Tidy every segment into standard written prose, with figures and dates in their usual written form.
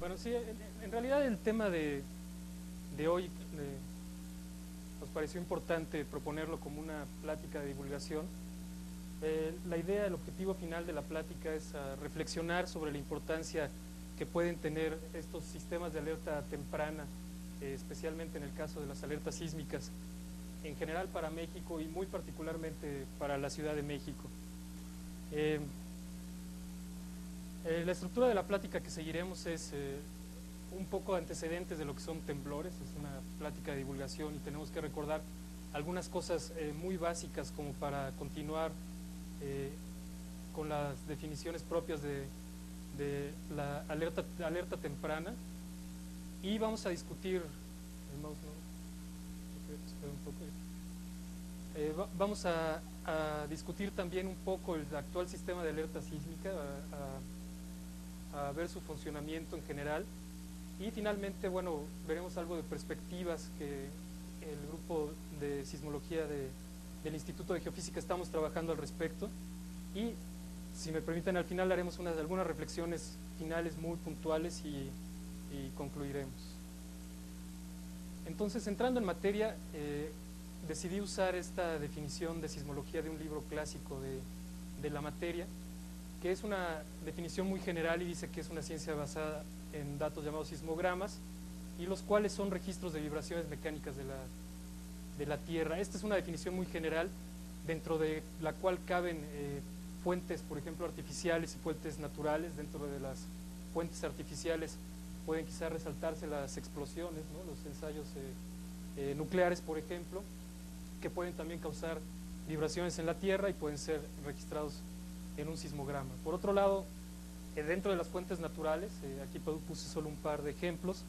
Bueno, sí, en realidad el tema de hoy nos pareció importante proponerlo como una plática de divulgación. La idea, el objetivo final de la plática es reflexionar sobre la importancia que pueden tener estos sistemas de alerta temprana, especialmente en el caso de las alertas sísmicas, en general para México y muy particularmente para la Ciudad de México. La estructura de la plática que seguiremos es un poco de antecedentes de lo que son temblores, es una plática de divulgación y tenemos que recordar algunas cosas muy básicas como para continuar con las definiciones propias de la alerta temprana, y vamos a discutir, vamos a discutir también un poco el actual sistema de alerta sísmica, a ver su funcionamiento en general, y finalmente, bueno, veremos algo de perspectivas que el grupo de sismología del Instituto de Geofísica estamos trabajando al respecto, y si me permiten al final haremos algunas reflexiones finales muy puntuales y concluiremos. Entonces, entrando en materia, decidí usar esta definición de sismología de un libro clásico de la materia, que es una definición muy general y dice que es una ciencia basada en datos llamados sismogramas, y los cuales son registros de vibraciones mecánicas de la Tierra. Esta es una definición muy general, dentro de la cual caben fuentes, por ejemplo, artificiales y fuentes naturales. Dentro de las fuentes artificiales pueden quizás resaltarse las explosiones, ¿no? Los ensayos nucleares, por ejemplo, que pueden también causar vibraciones en la Tierra y pueden ser registrados en un sismograma. Por otro lado, dentro de las fuentes naturales, aquí puse solo un par de ejemplos,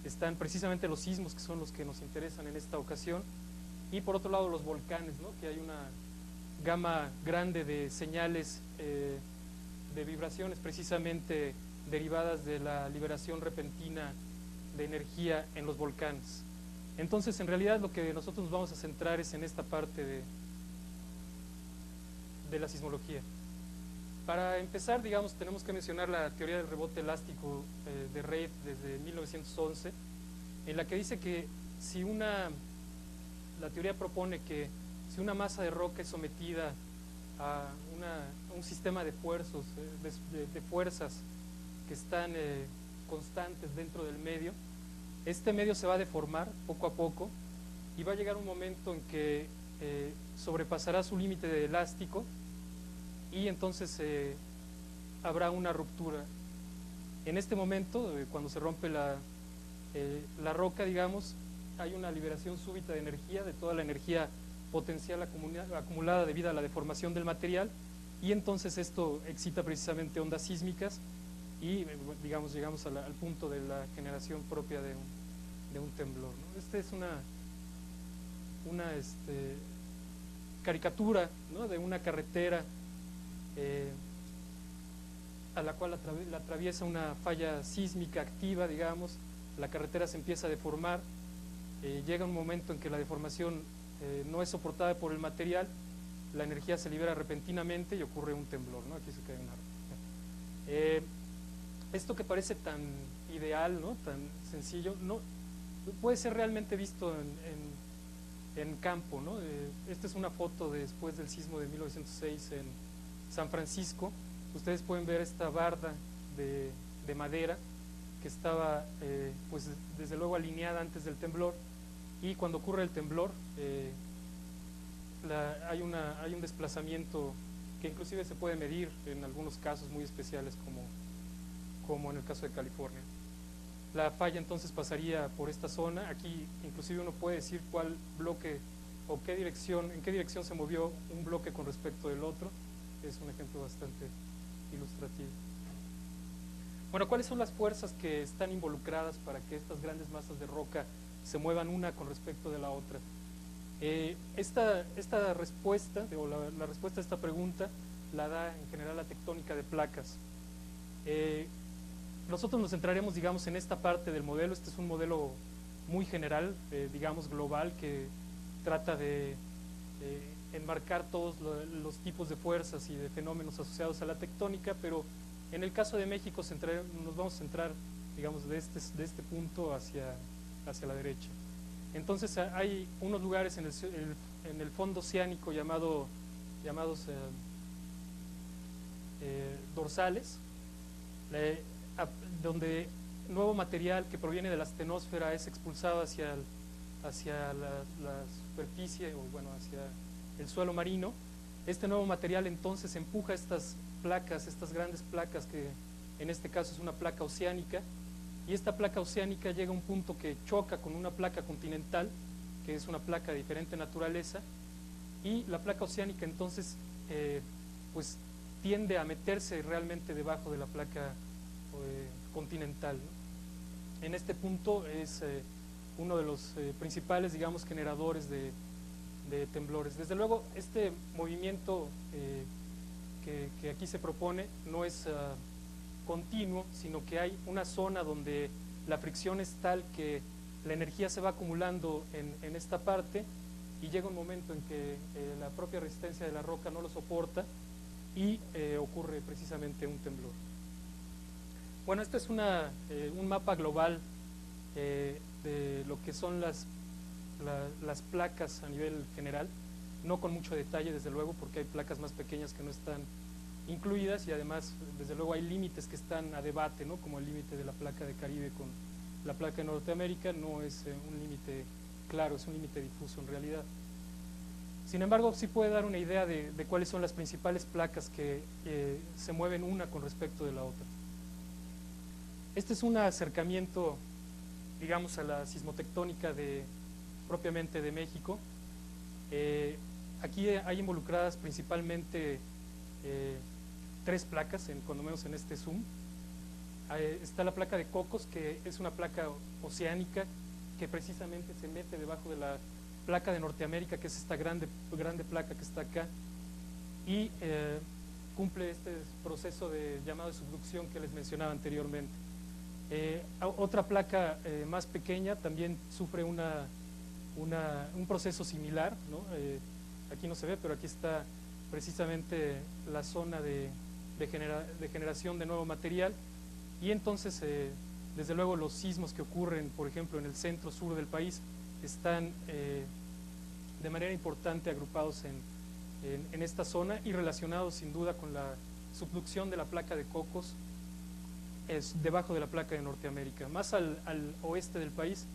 están precisamente los sismos, que son los que nos interesan en esta ocasión, y por otro lado los volcanes, ¿no? Que hay una gama grande de señales de vibraciones precisamente derivadas de la liberación repentina de energía en los volcanes. Entonces, en realidad lo que nosotros nos vamos a centrar es en esta parte de la sismología. Para empezar, digamos, tenemos que mencionar la teoría del rebote elástico de Reid desde 1911, en la que dice que la teoría propone que si una masa de roca es sometida a un sistema de fuerzas que están constantes dentro del medio, este medio se va a deformar poco a poco y va a llegar un momento en que sobrepasará su límite de elástico, y entonces habrá una ruptura. En este momento, cuando se rompe la roca, digamos, hay una liberación súbita de energía, de toda la energía potencial acumulada debido a la deformación del material, y entonces esto excita precisamente ondas sísmicas y, digamos, llegamos al punto de la generación propia de un temblor, ¿no? Esta es una caricatura, ¿no? De una carretera a la cual la atraviesa una falla sísmica activa, digamos. La carretera se empieza a deformar, llega un momento en que la deformación no es soportada por el material, la energía se libera repentinamente y ocurre un temblor, ¿no? Aquí se cae una roca. Esto que parece tan ideal, ¿no? Tan sencillo, no puede ser realmente visto en campo, ¿no? Esta es una foto después del sismo de 1906 en San Francisco. Ustedes pueden ver esta barda de madera que estaba pues desde luego alineada antes del temblor, y cuando ocurre el temblor hay un desplazamiento que inclusive se puede medir en algunos casos muy especiales, como en el caso de California. La falla entonces pasaría por esta zona. Aquí inclusive uno puede decir cuál bloque o en qué dirección se movió un bloque con respecto del otro. Es un ejemplo bastante ilustrativo. Bueno, ¿cuáles son las fuerzas que están involucradas para que estas grandes masas de roca se muevan una con respecto de la otra? Esta respuesta, o la respuesta a esta pregunta, la da en general la tectónica de placas. Nosotros nos centraremos, digamos, en esta parte del modelo. Este es un modelo muy general, digamos, global, que trata de enmarcar todos los tipos de fuerzas y de fenómenos asociados a la tectónica, pero en el caso de México nos vamos a centrar digamos, de este punto hacia la derecha. Entonces hay unos lugares en el fondo oceánico llamados dorsales, donde nuevo material que proviene de la astenosfera es expulsado hacia la superficie, o bueno, hacia el suelo marino. Este nuevo material entonces empuja estas placas, estas grandes placas, que en este caso es una placa oceánica, y esta placa oceánica llega a un punto que choca con una placa continental, que es una placa de diferente naturaleza, y la placa oceánica entonces pues tiende a meterse realmente debajo de la placa continental, ¿no? En este punto es uno de los principales, digamos, generadores de temblores. Desde luego, este movimiento que aquí se propone no es continuo, sino que hay una zona donde la fricción es tal que la energía se va acumulando en esta parte, y llega un momento en que la propia resistencia de la roca no lo soporta y ocurre precisamente un temblor. Bueno, este es un mapa global de lo que son las placas a nivel general, no con mucho detalle desde luego, porque hay placas más pequeñas que no están incluidas, y además desde luego hay límites que están a debate, ¿no? Como el límite de la placa de Caribe con la placa de Norteamérica no es un límite claro, es un límite difuso en realidad. Sin embargo, sí puede dar una idea de cuáles son las principales placas que se mueven una con respecto de la otra. Este es un acercamiento, digamos, a la sismotectónica propiamente de México. Aquí hay involucradas principalmente tres placas, cuando menos en este zoom. Está la placa de Cocos, que es una placa oceánica que precisamente se mete debajo de la placa de Norteamérica, que es esta grande placa que está acá, y cumple este proceso llamado de subducción que les mencionaba anteriormente. Otra placa más pequeña también sufre un proceso similar, ¿no? Aquí no se ve, pero aquí está precisamente la zona de generación de nuevo material, y entonces desde luego los sismos que ocurren, por ejemplo, en el centro-sur del país, están de manera importante agrupados en esta zona y relacionados sin duda con la subducción de la placa de Cocos debajo de la placa de Norteamérica. Más al oeste del país,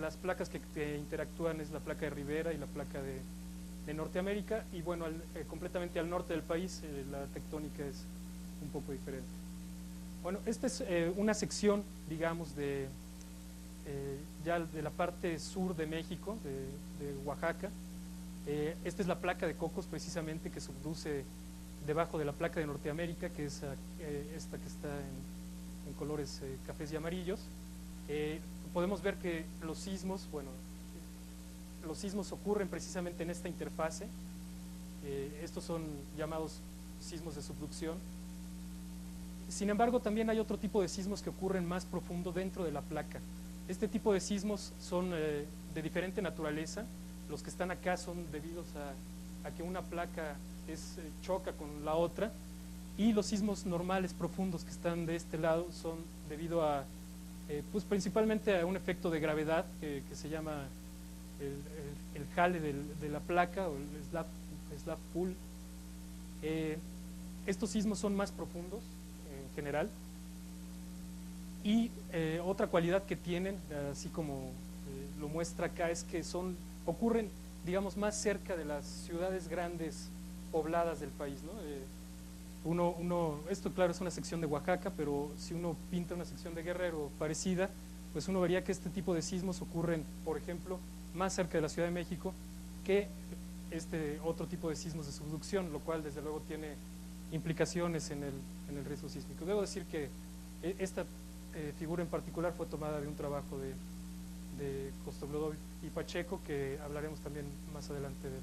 las placas que interactúan es la placa de Rivera y la placa de Norteamérica, y bueno, completamente al norte del país la tectónica es un poco diferente. Bueno, esta es una sección, digamos, ya de la parte sur de México, de Oaxaca. Esta es la placa de Cocos precisamente, que subduce debajo de la placa de Norteamérica, que es esta que está en colores cafés y amarillos. Podemos ver que los sismos ocurren precisamente en esta interfase. Estos son llamados sismos de subducción. Sin embargo, también hay otro tipo de sismos que ocurren más profundo dentro de la placa. Este tipo de sismos son de diferente naturaleza. Los que están acá son debidos a que una placa choca con la otra, y los sismos normales profundos que están de este lado son debido a pues principalmente a un efecto de gravedad que se llama el jale de la placa, o el slap pull. Estos sismos son más profundos en general, y otra cualidad que tienen, así como lo muestra acá, es que ocurren, digamos, más cerca de las ciudades grandes pobladas del país, ¿no? Esto claro es una sección de Oaxaca, pero si uno pinta una sección de Guerrero parecida, pues uno vería que este tipo de sismos ocurren, por ejemplo, más cerca de la Ciudad de México que este otro tipo de sismos de subducción, lo cual desde luego tiene implicaciones en el riesgo sísmico. Debo decir que esta figura en particular fue tomada de un trabajo de Kostoglodov y Pacheco, que hablaremos también más adelante de él.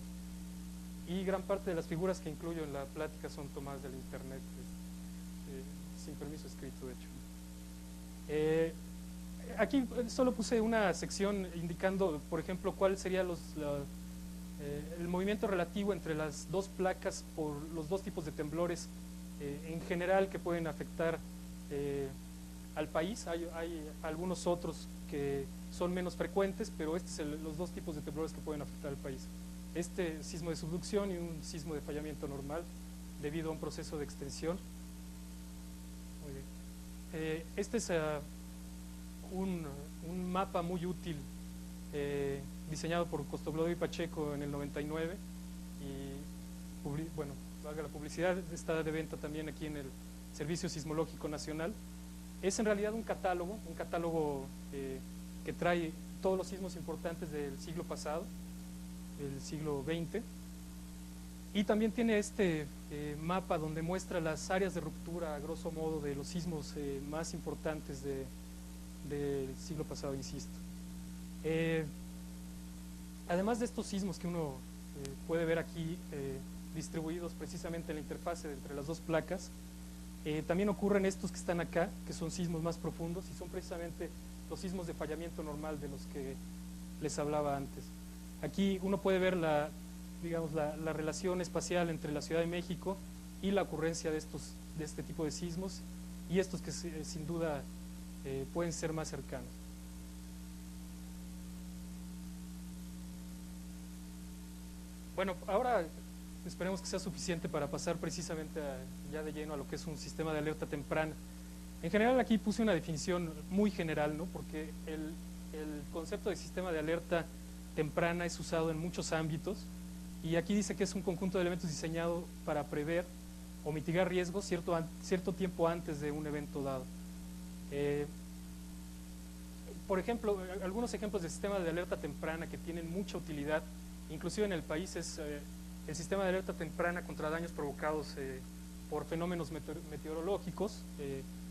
Y gran parte de las figuras que incluyo en la plática son tomadas del internet, sin permiso escrito, de hecho. Aquí solo puse una sección indicando, por ejemplo, cuál sería el movimiento relativo entre las dos placas por los dos tipos de temblores en general que pueden afectar al país. Hay algunos otros que son menos frecuentes, pero estos son los dos tipos de temblores que pueden afectar al país. Este sismo de subducción y un sismo de fallamiento normal debido a un proceso de extensión. Muy bien. Este es un mapa muy útil diseñado por Costoblodo y Pacheco en el 99 y bueno, valga la publicidad, está de venta también aquí en el Servicio Sismológico Nacional. Es en realidad un catálogo que trae todos los sismos importantes del siglo pasado, el siglo XX, y también tiene este mapa donde muestra las áreas de ruptura, a grosso modo, de los sismos más importantes del siglo pasado, insisto. Además de estos sismos que uno puede ver aquí distribuidos precisamente en la interfase entre las dos placas, también ocurren estos que están acá, que son sismos más profundos y son precisamente los sismos de fallamiento normal de los que les hablaba antes. Aquí uno puede ver la relación espacial entre la Ciudad de México y la ocurrencia de este tipo de sismos y estos que sin duda pueden ser más cercanos. Bueno, ahora esperemos que sea suficiente para pasar precisamente ya de lleno a lo que es un sistema de alerta temprana. En general aquí puse una definición muy general, ¿no? Porque el concepto de sistema de alerta temprana es usado en muchos ámbitos y aquí dice que es un conjunto de elementos diseñado para prever o mitigar riesgos cierto tiempo antes de un evento dado. Por ejemplo, algunos ejemplos de sistemas de alerta temprana que tienen mucha utilidad, inclusive en el país, es el sistema de alerta temprana contra daños provocados por fenómenos meteorológicos,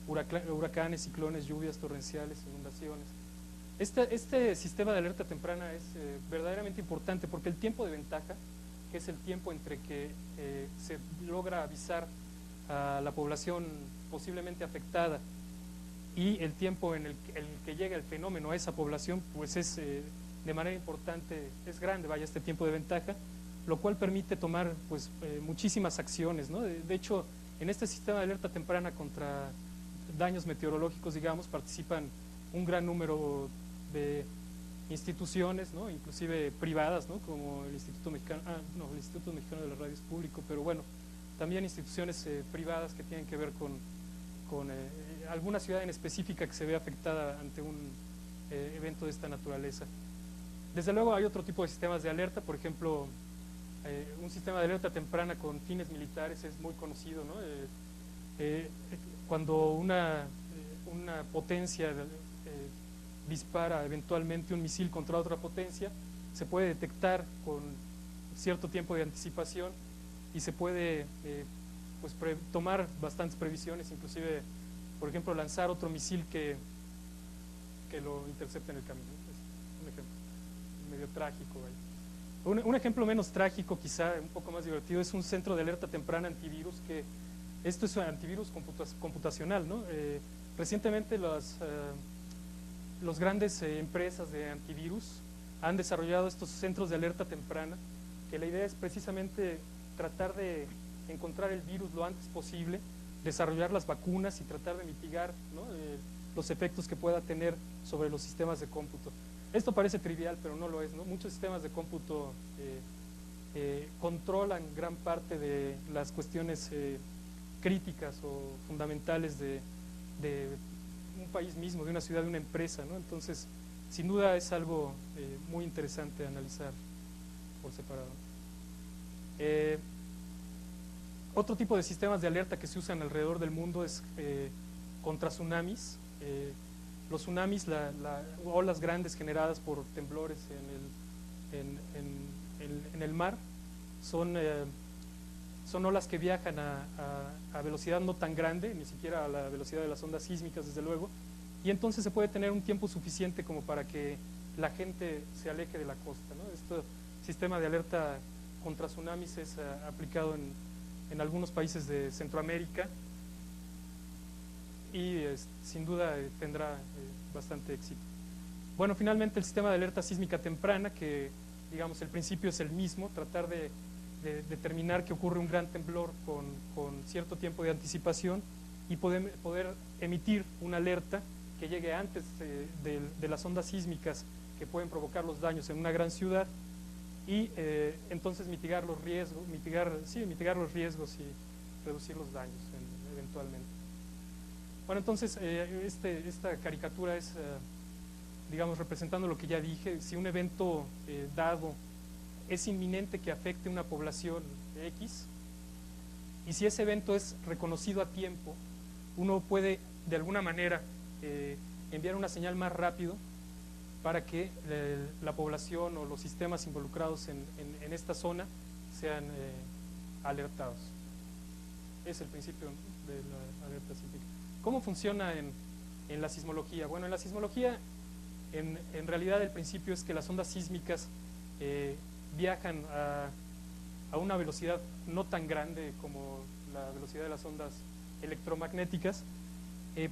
huracanes, ciclones, lluvias torrenciales, inundaciones. Este sistema de alerta temprana es verdaderamente importante porque el tiempo de ventaja, que es el tiempo entre que se logra avisar a la población posiblemente afectada y el tiempo en el que llega el fenómeno a esa población, pues es de manera importante, es grande, vaya, este tiempo de ventaja, lo cual permite tomar pues muchísimas acciones, ¿no? De hecho, en este sistema de alerta temprana contra daños meteorológicos, digamos, participan un gran número de instituciones, ¿no? Inclusive privadas, ¿no? Como el Instituto Mexicano, el Instituto Mexicano de la Radio es público, pero bueno, también instituciones privadas que tienen que ver con alguna ciudad en específica que se ve afectada ante un evento de esta naturaleza. Desde luego hay otro tipo de sistemas de alerta, por ejemplo, un sistema de alerta temprana con fines militares es muy conocido, ¿no? Cuando una potencia dispara eventualmente un misil contra otra potencia, se puede detectar con cierto tiempo de anticipación y se puede pues tomar bastantes previsiones, inclusive, por ejemplo, lanzar otro misil que lo intercepte en el camino. Es un ejemplo medio trágico. Un ejemplo menos trágico, quizá un poco más divertido, es un centro de alerta temprana antivirus, que esto es un antivirus computacional, ¿no? Recientemente los grandes empresas de antivirus han desarrollado estos centros de alerta temprana, que la idea es precisamente tratar de encontrar el virus lo antes posible, desarrollar las vacunas y tratar de mitigar, ¿no? Los efectos que pueda tener sobre los sistemas de cómputo. Esto parece trivial, pero no lo es, ¿no? Muchos sistemas de cómputo controlan gran parte de las cuestiones críticas o fundamentales de un país mismo, de una ciudad, de una empresa, ¿no? Entonces, sin duda es algo muy interesante analizar por separado. Otro tipo de sistemas de alerta que se usan alrededor del mundo es contra tsunamis. Los tsunamis, olas grandes generadas por temblores en el mar, son olas que viajan a velocidad no tan grande, ni siquiera a la velocidad de las ondas sísmicas, desde luego, y entonces se puede tener un tiempo suficiente como para que la gente se aleje de la costa, ¿no? Este sistema de alerta contra tsunamis es aplicado en algunos países de Centroamérica y sin duda tendrá bastante éxito. Bueno, finalmente el sistema de alerta sísmica temprana, que digamos el principio es el mismo, tratar de determinar que ocurre un gran temblor con cierto tiempo de anticipación y poder emitir una alerta que llegue antes de las ondas sísmicas que pueden provocar los daños en una gran ciudad y entonces mitigar los riesgos, mitigar los riesgos y reducir los daños eventualmente. Bueno, entonces esta caricatura es, digamos, representando lo que ya dije. Si un evento dado es inminente que afecte una población X, y si ese evento es reconocido a tiempo, uno puede de alguna manera enviar una señal más rápido para que la población o los sistemas involucrados en esta zona sean alertados. Es el principio de la alerta sísmica. ¿Cómo funciona en la sismología? Bueno, en la sismología, en realidad el principio es que las ondas sísmicas viajan a una velocidad no tan grande como la velocidad de las ondas electromagnéticas.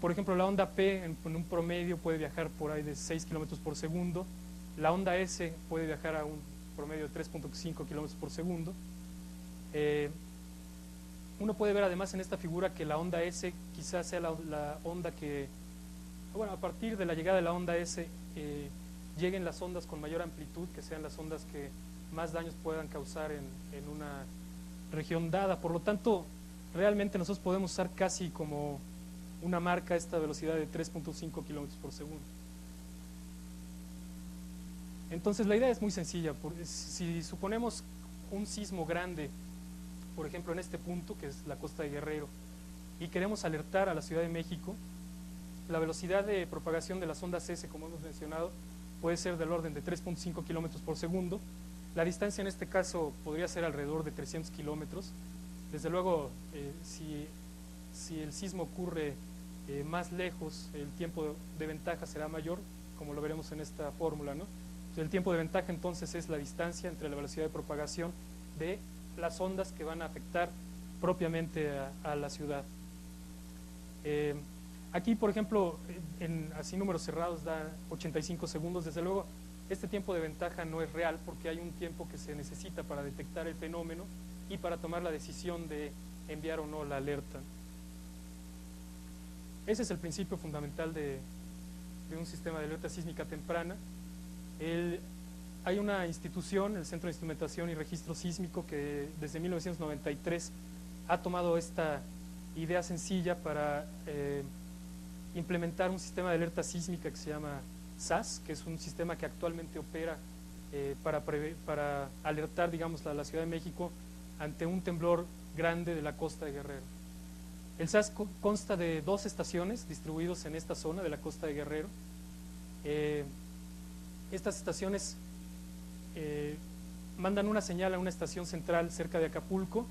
Por ejemplo, la onda P en un promedio puede viajar por ahí de 6 kilómetros por segundo. La onda S puede viajar a un promedio de 3.5 kilómetros por segundo. Uno puede ver además en esta figura que la onda S quizás sea la onda que, bueno, a partir de la llegada de la onda S lleguen las ondas con mayor amplitud, que sean las ondas que más daños puedan causar en una región dada. Por lo tanto, realmente nosotros podemos usar casi como una marca esta velocidad de 3.5 kilómetros por segundo. Entonces la idea es muy sencilla. Si suponemos un sismo grande, por ejemplo en este punto que es la costa de Guerrero, y queremos alertar a la Ciudad de México, la velocidad de propagación de las ondas S, como hemos mencionado, puede ser del orden de 3.5 kilómetros por segundo. La distancia en este caso podría ser alrededor de 300 kilómetros. Desde luego, si el sismo ocurre más lejos, el tiempo de ventaja será mayor, como lo veremos en esta fórmula, ¿no? El tiempo de ventaja entonces es la distancia entre la velocidad de propagación de las ondas que van a afectar propiamente a la ciudad. Aquí, por ejemplo, así números cerrados da 85 segundos. Desde luego, este tiempo de ventaja no es real porque hay un tiempo que se necesita para detectar el fenómeno y para tomar la decisión de enviar o no la alerta. Ese es el principio fundamental de un sistema de alerta sísmica temprana. Hay una institución, el Centro de Instrumentación y Registro Sísmico, que desde 1993 ha tomado esta idea sencilla para implementar un sistema de alerta sísmica que se llama SAS, que es un sistema que actualmente opera para alertar, digamos, a la Ciudad de México ante un temblor grande de la costa de Guerrero. El SAS consta de 2 estaciones distribuidos en esta zona de la costa de Guerrero. Estas estaciones mandan una señal a una estación central cerca de Acapulco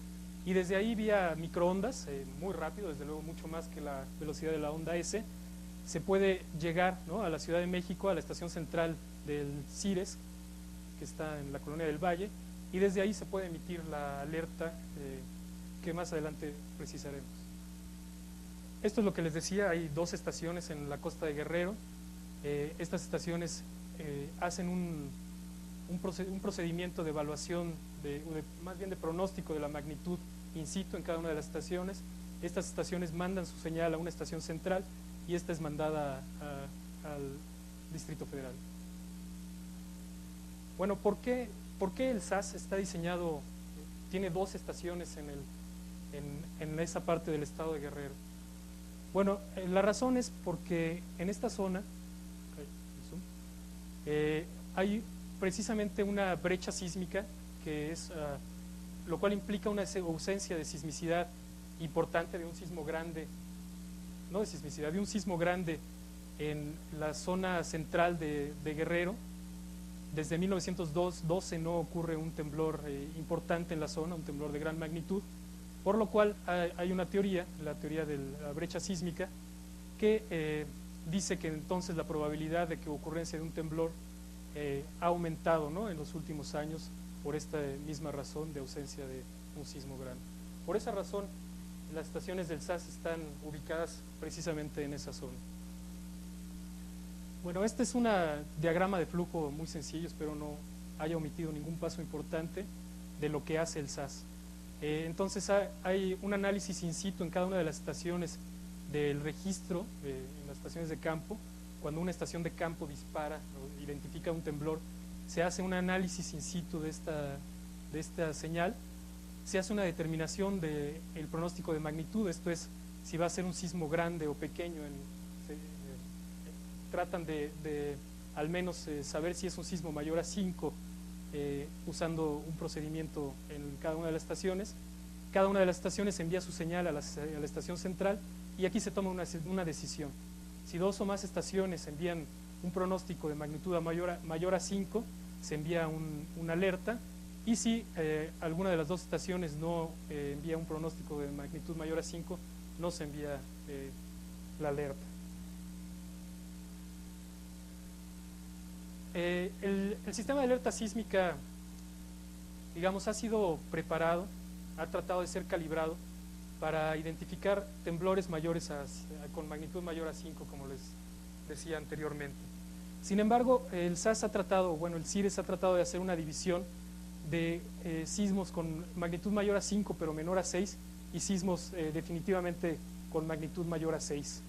y desde ahí vía microondas, muy rápido, desde luego mucho más que la velocidad de la onda S, se puede llegar, ¿no?, a la Ciudad de México, a la estación central del CIRES, que está en la Colonia del Valle, y desde ahí se puede emitir la alerta que más adelante precisaremos. Esto es lo que les decía, hay 2 estaciones en la costa de Guerrero. Estas estaciones hacen un procedimiento de evaluación, más bien de pronóstico de la magnitud in situ en cada una de las estaciones. Estas estaciones mandan su señal a una estación central y esta es mandada al Distrito Federal. Bueno, ¿por qué el SAS está diseñado, tiene 2 estaciones en esa parte del estado de Guerrero? Bueno, la razón es porque en esta zona hay precisamente una brecha sísmica, que es, lo cual implica una ausencia de sismicidad importante de un sismo grande, no de sismicidad, de un sismo grande en la zona central de Guerrero. Desde 1912 no ocurre un temblor importante en la zona, un temblor de gran magnitud, por lo cual hay una teoría, la teoría de la brecha sísmica, que dice que entonces la probabilidad de que ocurrencia de un temblor ha aumentado, ¿no?, en los últimos años por esta misma razón de ausencia de un sismo grande. Por esa razón, las estaciones del SAS están ubicadas precisamente en esa zona. Bueno, este es un diagrama de flujo muy sencillo, espero no haya omitido ningún paso importante de lo que hace el SAS. Entonces hay un análisis in situ en cada una de las estaciones del registro en las estaciones de campo. Cuando una estación de campo dispara o identifica un temblor, se hace un análisis in situ de esta señal, se hace una determinación del pronóstico de magnitud, esto es, si va a ser un sismo grande o pequeño, tratan de al menos saber si es un sismo mayor a 5, usando un procedimiento en cada una de las estaciones. Cada una de las estaciones envía su señal a la estación central y aquí se toma una decisión. Si 2 o más estaciones envían un pronóstico de magnitud mayor a 5, se envía una alerta, y si alguna de las 2 estaciones no envía un pronóstico de magnitud mayor a 5, no se envía la alerta. El sistema de alerta sísmica, digamos, ha sido preparado, ha tratado de ser calibrado para identificar temblores mayores con magnitud mayor a 5, como les decía anteriormente. Sin embargo, el CIRES ha tratado de hacer una división de sismos con magnitud mayor a 5 pero menor a 6 y sismos definitivamente con magnitud mayor a 6.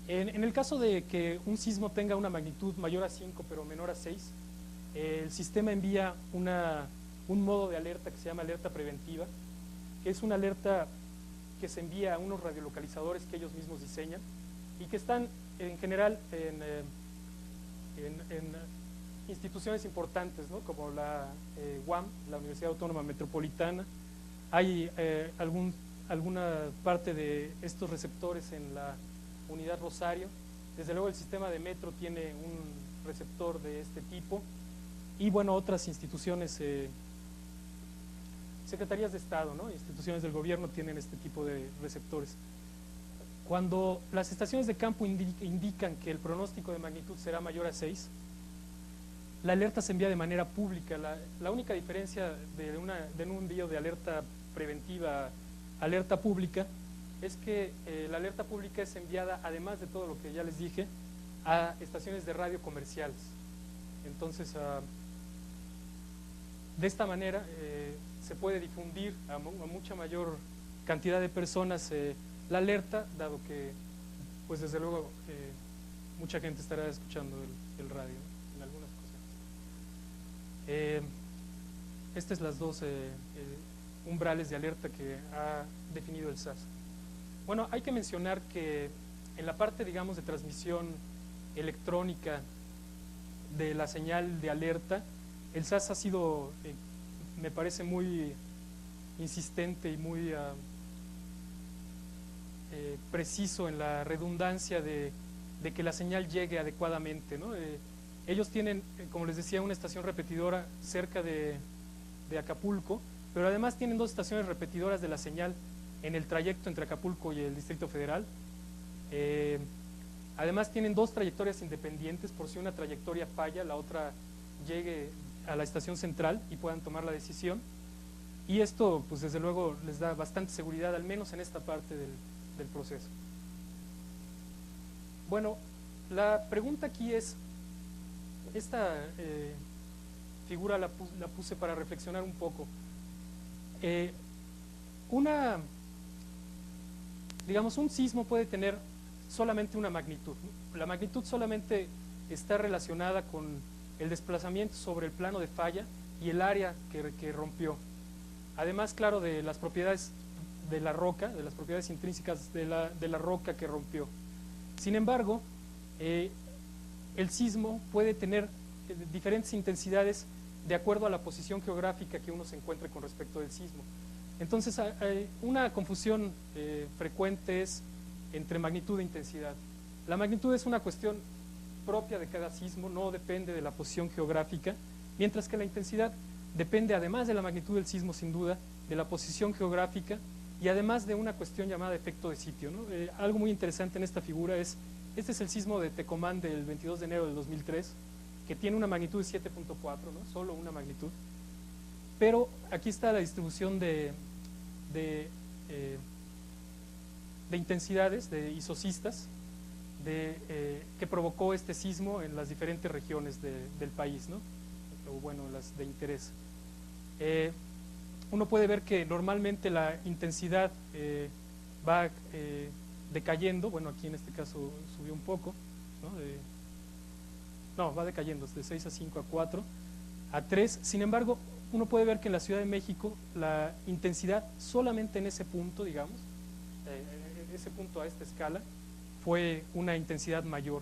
En el caso de que un sismo tenga una magnitud mayor a 5 pero menor a 6, el sistema envía un modo de alerta que se llama alerta preventiva, que es una alerta que se envía a unos radiolocalizadores que ellos mismos diseñan y que están en general en instituciones importantes, ¿no? Como la UAM, la Universidad Autónoma Metropolitana. Hay alguna parte de estos receptores en la Unidad Rosario. Desde luego el sistema de metro tiene un receptor de este tipo, y bueno, otras instituciones, secretarías de Estado, ¿no? Instituciones del gobierno tienen este tipo de receptores. Cuando las estaciones de campo indican que el pronóstico de magnitud será mayor a 6, la alerta se envía de manera pública. La única diferencia de un envío de alerta preventiva a alerta pública es que la alerta pública es enviada, además de todo lo que ya les dije, a estaciones de radio comerciales. Entonces, de esta manera se puede difundir a mucha mayor cantidad de personas la alerta, dado que, pues desde luego, mucha gente estará escuchando el radio, ¿no? En algunas cosas. Estas son las 2 umbrales de alerta que ha definido el SAS. Bueno, hay que mencionar que en la parte, digamos, de transmisión electrónica de la señal de alerta, el SAS ha sido, me parece, muy insistente y muy preciso en la redundancia de que la señal llegue adecuadamente, ¿no? Ellos tienen, como les decía, una estación repetidora cerca de Acapulco, pero además tienen 2 estaciones repetidoras de la señal en el trayecto entre Acapulco y el Distrito Federal. Además tienen 2 trayectorias independientes, por si una trayectoria falla, la otra llegue a la estación central y puedan tomar la decisión. Y esto, pues desde luego, les da bastante seguridad, al menos en esta parte del proceso. Bueno, la pregunta aquí es, esta figura la puse para reflexionar un poco. Digamos, un sismo puede tener solamente una magnitud, ¿no? La magnitud solamente está relacionada con el desplazamiento sobre el plano de falla y el área que rompió. Además, claro, de las propiedades de la roca, de las propiedades intrínsecas de la roca que rompió. Sin embargo, el sismo puede tener diferentes intensidades de acuerdo a la posición geográfica que uno se encuentre con respecto del sismo. Entonces, una confusión frecuente es entre magnitud e intensidad. La magnitud es una cuestión propia de cada sismo, no depende de la posición geográfica, mientras que la intensidad depende, además de la magnitud del sismo, sin duda, de la posición geográfica y además de una cuestión llamada efecto de sitio, ¿no? Algo muy interesante en esta figura es, este es el sismo de Tecomán del 22 de enero del 2003, que tiene una magnitud de 7.4, ¿no? Solo una magnitud. Pero aquí está la distribución de intensidades, de isocistas, que provocó este sismo en las diferentes regiones del país, ¿no? O bueno, las de interés. Uno puede ver que normalmente la intensidad va decayendo, bueno, aquí en este caso subió un poco, ¿no? No, va decayendo, de 6 a 5 a 4 a 3. Sin embargo, uno puede ver que en la Ciudad de México la intensidad solamente en ese punto, digamos, ese punto a esta escala, fue una intensidad mayor.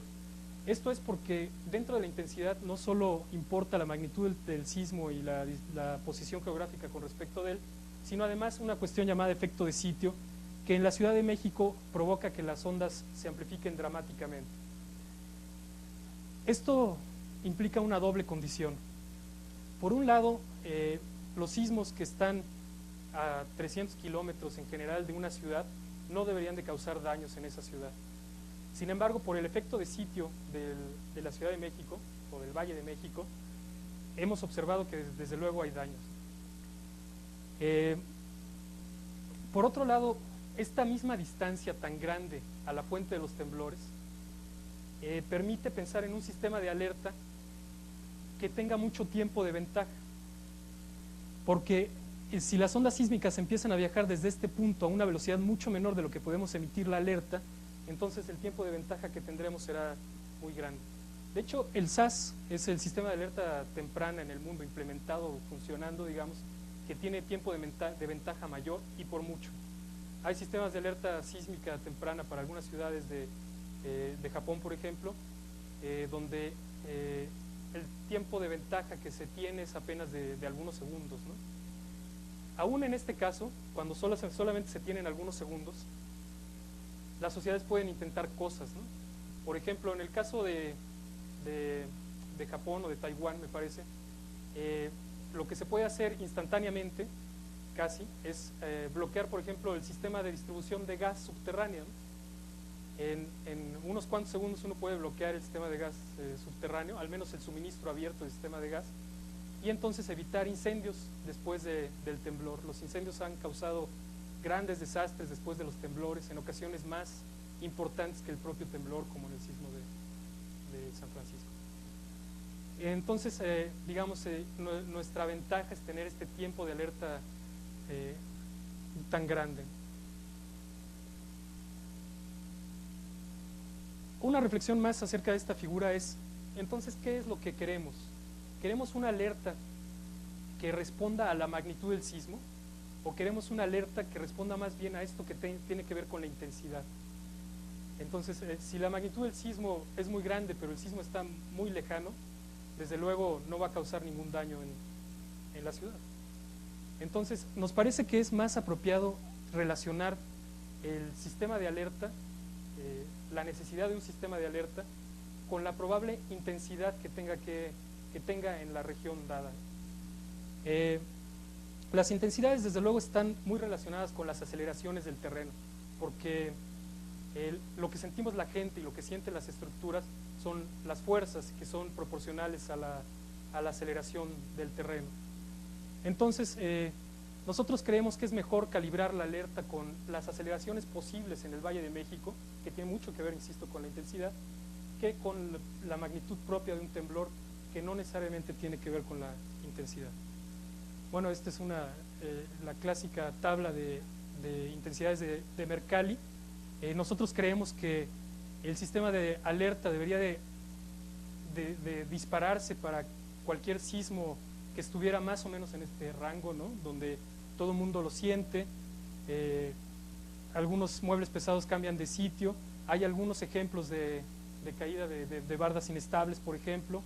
Esto es porque dentro de la intensidad no solo importa la magnitud del sismo y la posición geográfica con respecto de él, sino además una cuestión llamada efecto de sitio, que en la Ciudad de México provoca que las ondas se amplifiquen dramáticamente. Esto implica una doble condición. Por un lado, los sismos que están a 300 kilómetros en general de una ciudad no deberían de causar daños en esa ciudad. Sin embargo, por el efecto de sitio de la Ciudad de México o del Valle de México, hemos observado que desde luego hay daños. Por otro lado, esta misma distancia tan grande a la fuente de los temblores permite pensar en un sistema de alerta que tenga mucho tiempo de ventaja, porque si las ondas sísmicas empiezan a viajar desde este punto a una velocidad mucho menor de lo que podemos emitir la alerta, entonces el tiempo de ventaja que tendremos será muy grande. De hecho, el SAS es el sistema de alerta temprana en el mundo implementado, funcionando, digamos, que tiene tiempo de ventaja mayor y por mucho. Hay sistemas de alerta sísmica temprana para algunas ciudades de Japón, por ejemplo, donde el tiempo de ventaja que se tiene es apenas de algunos segundos, ¿no? Aún en este caso, cuando solamente se tienen algunos segundos, las sociedades pueden intentar cosas, ¿no? Por ejemplo, en el caso de Japón o de Taiwán, me parece, lo que se puede hacer instantáneamente, casi, es bloquear, por ejemplo, el sistema de distribución de gas subterráneo, ¿no? En unos cuantos segundos uno puede bloquear el sistema de gas subterráneo, al menos el suministro abierto del sistema de gas, y entonces evitar incendios después del temblor. Los incendios han causado grandes desastres después de los temblores, en ocasiones más importantes que el propio temblor, como en el sismo de San Francisco. Entonces, digamos, nuestra ventaja es tener este tiempo de alerta tan grande. Una reflexión más acerca de esta figura es, entonces, ¿qué es lo que queremos? ¿Queremos una alerta que responda a la magnitud del sismo? ¿O queremos una alerta que responda más bien a esto que tiene que ver con la intensidad? Entonces, si la magnitud del sismo es muy grande, pero el sismo está muy lejano, desde luego no va a causar ningún daño en la ciudad. Entonces, nos parece que es más apropiado relacionar el sistema de alerta, la necesidad de un sistema de alerta, con la probable intensidad que tenga en la región dada. Las intensidades, desde luego, están muy relacionadas con las aceleraciones del terreno, porque lo que sentimos la gente y lo que sienten las estructuras son las fuerzas que son proporcionales a la aceleración del terreno. Entonces, nosotros creemos que es mejor calibrar la alerta con las aceleraciones posibles en el Valle de México, que tiene mucho que ver, insisto, con la intensidad, que con la magnitud propia de un temblor, que no necesariamente tiene que ver con la intensidad. Bueno, esta es la clásica tabla de intensidades de Mercalli. Nosotros creemos que el sistema de alerta debería de dispararse para cualquier sismo que estuviera más o menos en este rango, ¿no? Donde todo el mundo lo siente. Algunos muebles pesados cambian de sitio. Hay algunos ejemplos de caída de bardas inestables, por ejemplo,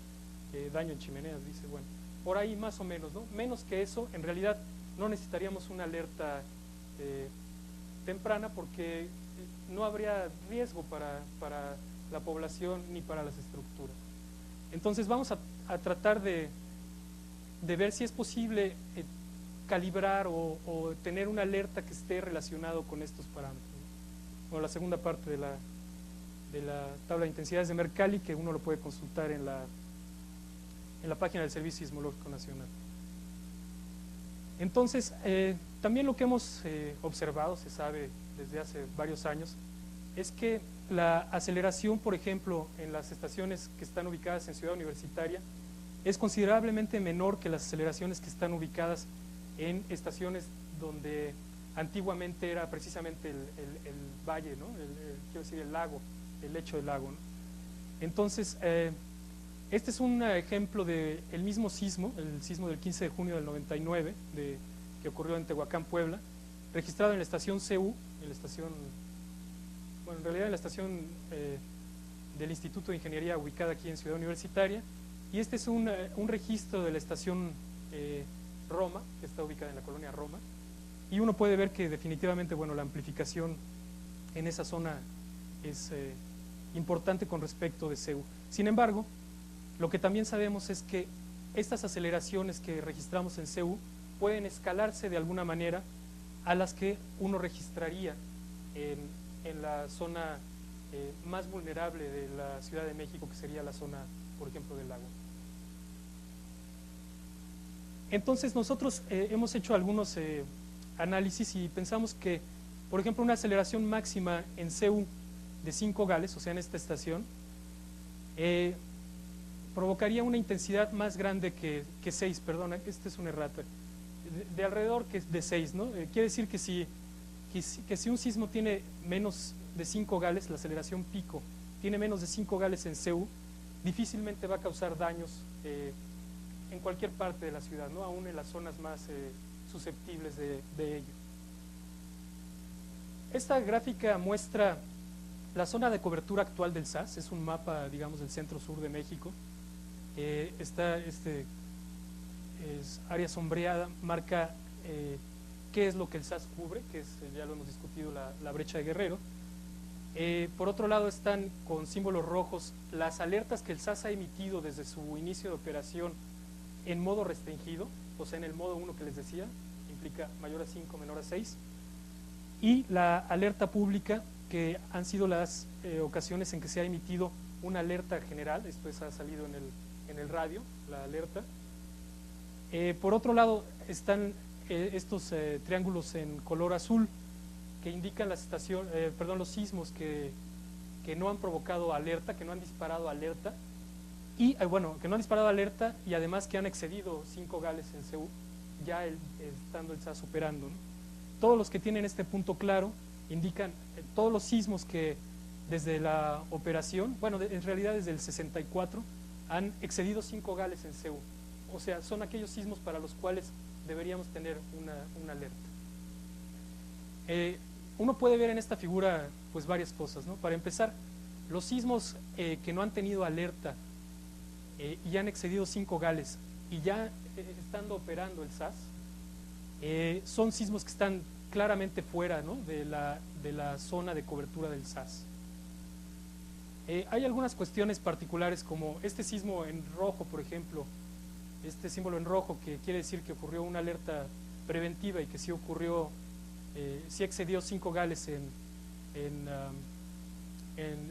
daño en chimeneas, dice, bueno, por ahí más o menos, ¿no? Menos que eso, en realidad no necesitaríamos una alerta temprana, porque no habría riesgo para la población ni para las estructuras. Entonces vamos a tratar de ver si es posible calibrar o tener una alerta que esté relacionado con estos parámetros, ¿no? Bueno, la segunda parte de la tabla de intensidades de Mercalli, que uno lo puede consultar en la página del Servicio Sismológico Nacional. Entonces, también lo que hemos observado, se sabe desde hace varios años, es que la aceleración, por ejemplo, en las estaciones que están ubicadas en Ciudad Universitaria, es considerablemente menor que las aceleraciones que están ubicadas en estaciones donde antiguamente era precisamente el valle, ¿no? Quiero decir, el lago, el lecho del lago, ¿no? Entonces, este es un ejemplo del mismo sismo, el sismo del 15 de junio del 99, que ocurrió en Tehuacán, Puebla, registrado en la estación CU, en la estación, bueno, en realidad en la estación del Instituto de Ingeniería ubicada aquí en Ciudad Universitaria, y este es un registro de la estación Roma, que está ubicada en la colonia Roma, y uno puede ver que definitivamente, bueno, la amplificación en esa zona es importante con respecto de CEU. Sin embargo, lo que también sabemos es que estas aceleraciones que registramos en CEU pueden escalarse de alguna manera a las que uno registraría en la zona más vulnerable de la Ciudad de México, que sería la zona, por ejemplo, del lago. Entonces nosotros hemos hecho algunos análisis y pensamos que, por ejemplo, una aceleración máxima en CEU de 5 Gales, o sea, en esta estación, provocaría una intensidad más grande que 6, perdona, este es una errata, de alrededor de 6, ¿no? Quiere decir que si un sismo tiene menos de 5 Gales, la aceleración pico tiene menos de 5 Gales en CEU, difícilmente va a causar daños en cualquier parte de la ciudad, ¿no? Aún en las zonas más susceptibles de ello. Esta gráfica muestra la zona de cobertura actual del SAS, es un mapa, digamos, del centro-sur de México. Está es área sombreada, marca qué es lo que el SAS cubre, que es, ya lo hemos discutido, la brecha de Guerrero. Por otro lado están con símbolos rojos las alertas que el SAS ha emitido desde su inicio de operación en modo restringido, o sea, en el modo 1 que les decía, implica mayor a 5, menor a 6, y la alerta pública, que han sido las ocasiones en que se ha emitido una alerta general, esto ha salido en el radio, la alerta. Por otro lado están estos triángulos en color azul que indican los sismos que no han provocado alerta, que no han disparado alerta, y bueno, que no han disparado alerta y además que han excedido 5 Gales en CEU, ya estando el SAS operando, ¿no? Todos los que tienen este punto claro indican todos los sismos que desde la operación, bueno, en realidad desde el 64, han excedido 5 Gales en CEU. O sea, son aquellos sismos para los cuales deberíamos tener una alerta. Uno puede ver en esta figura pues varias cosas, ¿no? Para empezar, los sismos que no han tenido alerta y han excedido 5 Gales y ya estando operando el SAS, son sismos que están claramente fuera, ¿no?, de la zona de cobertura del SAS. Hay algunas cuestiones particulares, como este sismo en rojo, por ejemplo, este símbolo en rojo, que quiere decir que ocurrió una alerta preventiva y que sí ocurrió, sí excedió 5 Gales en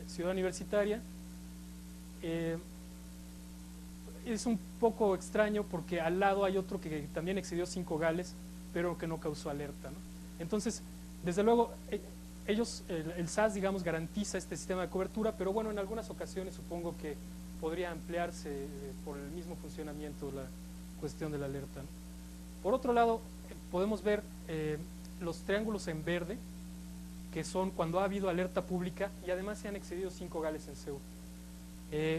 Ciudad Universitaria. Es un poco extraño porque al lado hay otro que también excedió 5 Gales, pero que no causó alerta, ¿no? Entonces, desde luego, el SAS, digamos, garantiza este sistema de cobertura, pero bueno, en algunas ocasiones supongo que podría ampliarse por el mismo funcionamiento la cuestión de la alerta, ¿no? Por otro lado, podemos ver los triángulos en verde, que son cuando ha habido alerta pública y además se han excedido 5 Gales en CEU.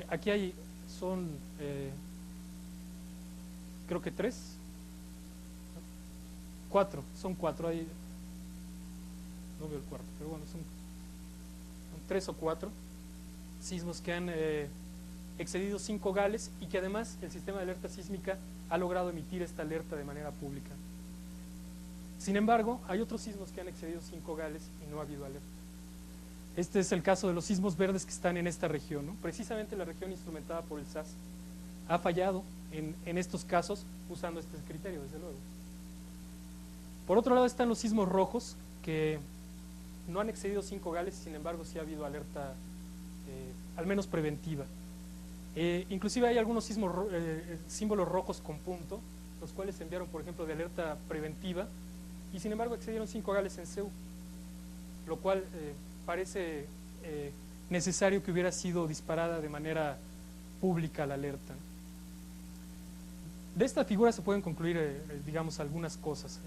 Aquí son creo que 3, 4, son 4, ahí no veo el cuarto, pero bueno, son 3 o 4 sismos que han excedido 5 Gales y que además el sistema de alerta sísmica ha logrado emitir esta alerta de manera pública. Sin embargo, hay otros sismos que han excedido 5 Gales y no ha habido alerta. Este es el caso de los sismos verdes que están en esta región, ¿no? Precisamente la región instrumentada por el SAS ha fallado en estos casos usando este criterio, desde luego. Por otro lado están los sismos rojos, que no han excedido 5 Gales, sin embargo sí ha habido alerta al menos preventiva. Inclusive hay algunos símbolos rojos con punto, los cuales se enviaron, por ejemplo, de alerta preventiva, y sin embargo excedieron 5 Gales en CEU, lo cual parece necesario que hubiera sido disparada de manera pública la alerta. De esta figura se pueden concluir, digamos, algunas cosas.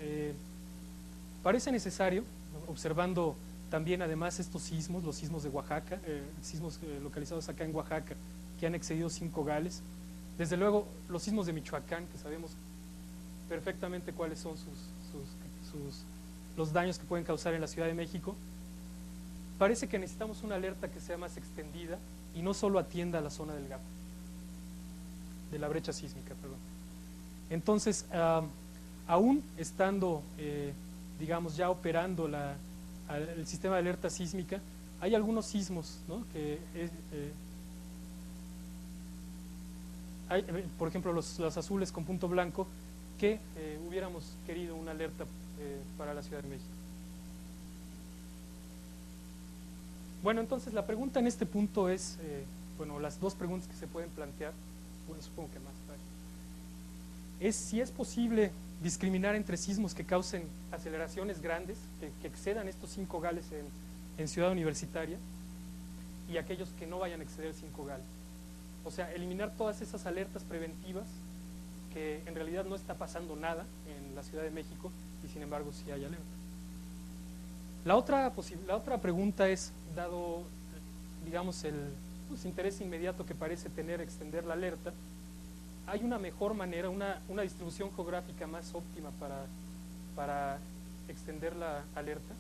Parece necesario, observando también además estos sismos, los sismos de Oaxaca, sismos localizados acá en Oaxaca, que han excedido 5 gales, desde luego los sismos de Michoacán, que sabemos perfectamente cuáles son los daños que pueden causar en la Ciudad de México. Parece que necesitamos una alerta que sea más extendida y no solo atienda a la zona del gap, de la brecha sísmica, perdón. Entonces, aún estando, digamos, ya operando el sistema de alerta sísmica, hay algunos sismos, ¿no? Hay, por ejemplo, los azules con punto blanco, que hubiéramos querido una alerta para la Ciudad de México. Bueno, entonces la pregunta en este punto es, bueno, las dos preguntas que se pueden plantear, bueno, supongo que más, ¿vale? Es si es posible discriminar entre sismos que causen aceleraciones grandes, que excedan estos 5 gales en Ciudad Universitaria, y aquellos que no vayan a exceder 5 gales. O sea, eliminar todas esas alertas preventivas que en realidad no está pasando nada en la Ciudad de México y sin embargo sí hay alerta. La otra pregunta es, dado, digamos, el interés inmediato que parece tener extender la alerta, ¿hay una mejor manera, una distribución geográfica más óptima para extender la alerta?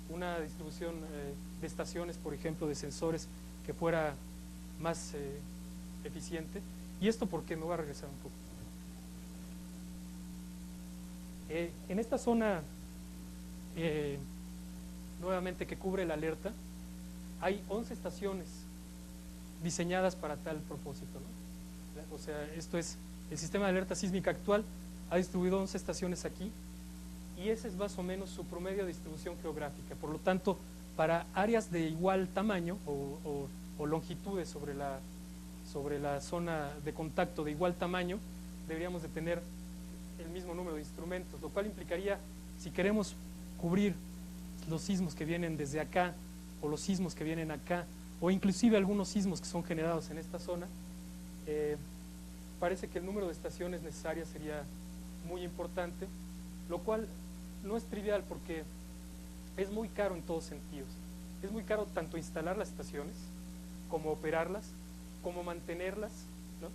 Una distribución de estaciones, por ejemplo, de sensores que fuera más eficiente. Y esto porque me voy a regresar un poco. En esta zona, nuevamente, que cubre la alerta, hay 11 estaciones diseñadas para tal propósito, ¿no? O sea, esto es, el sistema de alerta sísmica actual ha distribuido 11 estaciones aquí, y ese es más o menos su promedio de distribución geográfica. Por lo tanto, para áreas de igual tamaño o longitudes sobre la zona de contacto de igual tamaño, deberíamos de tener el mismo número de instrumentos, lo cual implicaría, si queremos cubrir los sismos que vienen desde acá, o los sismos que vienen acá, o inclusive algunos sismos que son generados en esta zona, parece que el número de estaciones necesarias sería muy importante, lo cual no es trivial porque es muy caro en todos sentidos. Es muy caro tanto instalar las estaciones, como operarlas, como mantenerlas, ¿no?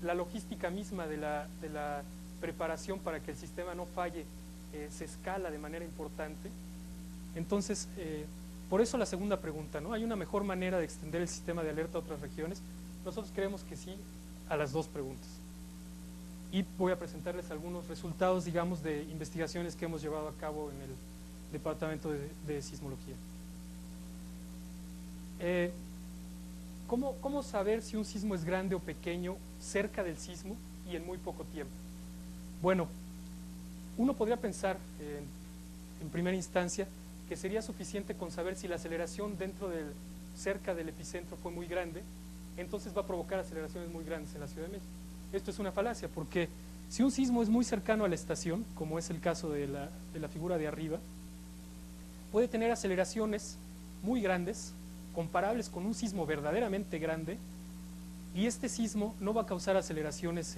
La logística misma de la preparación para que el sistema no falle se escala de manera importante. Entonces, por eso la segunda pregunta, ¿no? ¿Hay una mejor manera de extender el sistema de alerta a otras regiones? Nosotros creemos que sí a las dos preguntas. Y voy a presentarles algunos resultados, digamos, de investigaciones que hemos llevado a cabo en el Departamento de Sismología. ¿Cómo saber si un sismo es grande o pequeño cerca del sismo y en muy poco tiempo? Bueno, uno podría pensar en primera instancia que sería suficiente con saber si la aceleración cerca del epicentro fue muy grande, entonces va a provocar aceleraciones muy grandes en la Ciudad de México. Esto es una falacia, porque si un sismo es muy cercano a la estación, como es el caso de la figura de arriba, puede tener aceleraciones muy grandes, comparables con un sismo verdaderamente grande, y este sismo no va a causar aceleraciones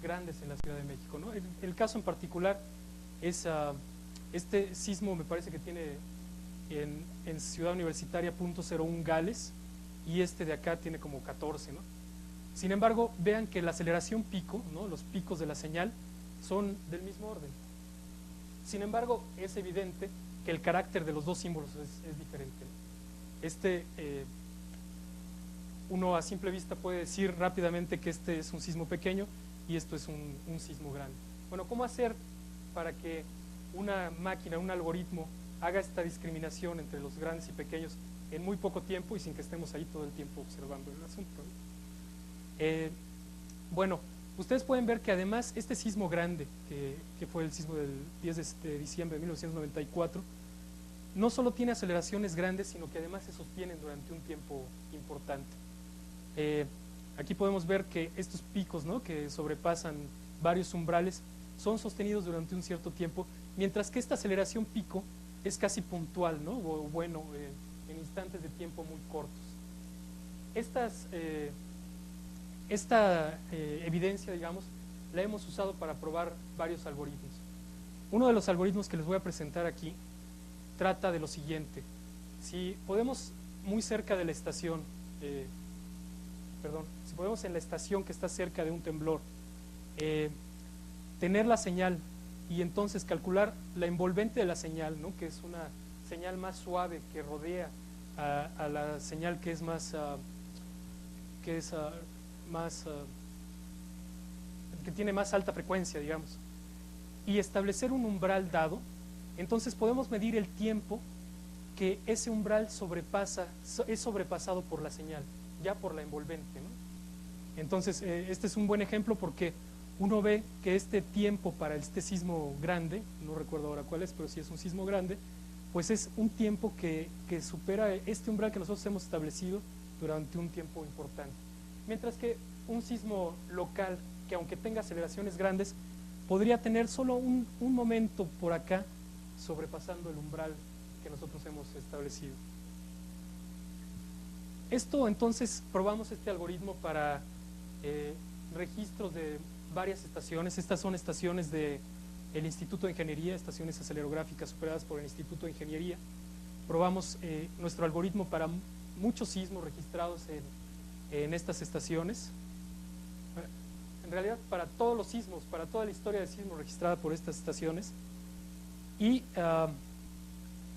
grandes en la Ciudad de México, ¿no? El caso en particular es este sismo, me parece que tiene en Ciudad Universitaria 0.01 gales, y este de acá tiene como 14, ¿no? Sin embargo, vean que la aceleración pico, ¿no? Los picos de la señal son del mismo orden. Sin embargo, es evidente que el carácter de los dos símbolos es diferente. Uno a simple vista puede decir rápidamente que este es un sismo pequeño y esto es un sismo grande. Bueno, ¿cómo hacer para que una máquina, un algoritmo, haga esta discriminación entre los grandes y pequeños en muy poco tiempo y sin que estemos ahí todo el tiempo observando el asunto? Bueno, ustedes pueden ver que además este sismo grande, que fue el sismo del 10 de diciembre de 1994, no solo tiene aceleraciones grandes, sino que además se sostienen durante un tiempo importante. Aquí podemos ver que estos picos, ¿no? Que sobrepasan varios umbrales, son sostenidos durante un cierto tiempo, mientras que esta aceleración pico es casi puntual, ¿no? O bueno, en instantes de tiempo muy cortos. Esta evidencia, digamos, la hemos usado para probar varios algoritmos. Uno de los algoritmos que les voy a presentar aquí trata de lo siguiente. Si podemos muy cerca de la estación, si podemos en la estación que está cerca de un temblor, tener la señal y entonces calcular la envolvente de la señal, ¿no? Que es una señal más suave que rodea a la señal que es más, que tiene más alta frecuencia, digamos, y establecer un umbral dado, entonces podemos medir el tiempo que ese umbral es sobrepasado por la señal, ya por la envolvente, ¿no? Entonces, este es un buen ejemplo porque uno ve que este tiempo para este sismo grande, no recuerdo ahora cuál es, pero sí es un sismo grande, pues es un tiempo que supera este umbral que nosotros hemos establecido durante un tiempo importante. Mientras que un sismo local, que aunque tenga aceleraciones grandes, podría tener solo un momento por acá sobrepasando el umbral que nosotros hemos establecido. Esto entonces probamos este algoritmo para registros de varias estaciones. Estas son estaciones del Instituto de Ingeniería, estaciones acelerográficas operadas por el Instituto de Ingeniería. Probamos nuestro algoritmo para muchos sismos registrados en estas estaciones. En realidad para todos los sismos, para toda la historia de sismos registrada por estas estaciones. Y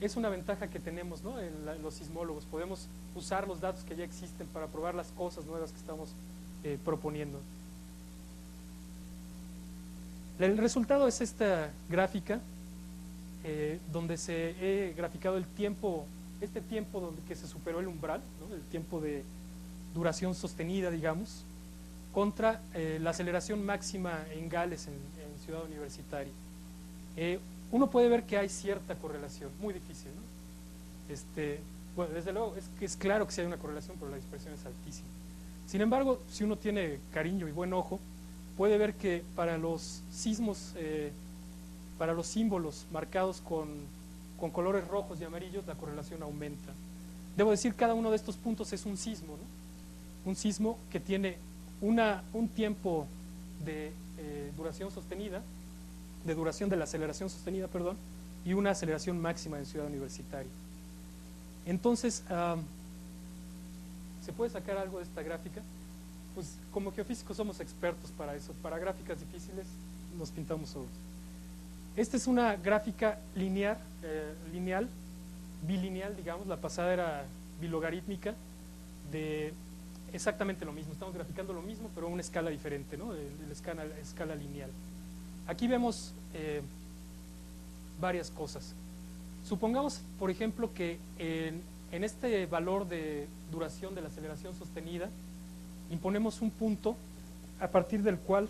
es una ventaja que tenemos, ¿no? En los sismólogos. Podemos usar los datos que ya existen para probar las cosas nuevas que estamos proponiendo. El resultado es esta gráfica donde se he graficado el tiempo, este tiempo donde que se superó el umbral, ¿no? El tiempo de duración sostenida, digamos, contra la aceleración máxima en Gales, en Ciudad Universitaria. Uno puede ver que hay cierta correlación, muy difícil, ¿no? Bueno, desde luego es claro que sí hay una correlación, pero la dispersión es altísima. Sin embargo, si uno tiene cariño y buen ojo, puede ver que para los sismos, para los símbolos marcados con colores rojos y amarillos, la correlación aumenta. Debo decir, cada uno de estos puntos es un sismo, ¿no? Un sismo que tiene un tiempo de duración sostenida, de duración de la aceleración sostenida, perdón, y una aceleración máxima en Ciudad Universitaria. Entonces, ¿se puede sacar algo de esta gráfica? Pues como geofísicos somos expertos para eso, para gráficas difíciles nos pintamos solos. Esta es una gráfica lineal, bilineal, digamos, la pasada era bilogarítmica, de exactamente lo mismo, estamos graficando lo mismo, pero a una escala diferente, ¿no? Escala lineal. Aquí vemos varias cosas. Supongamos, por ejemplo, que en este valor de duración de la aceleración sostenida, imponemos un punto a partir del cual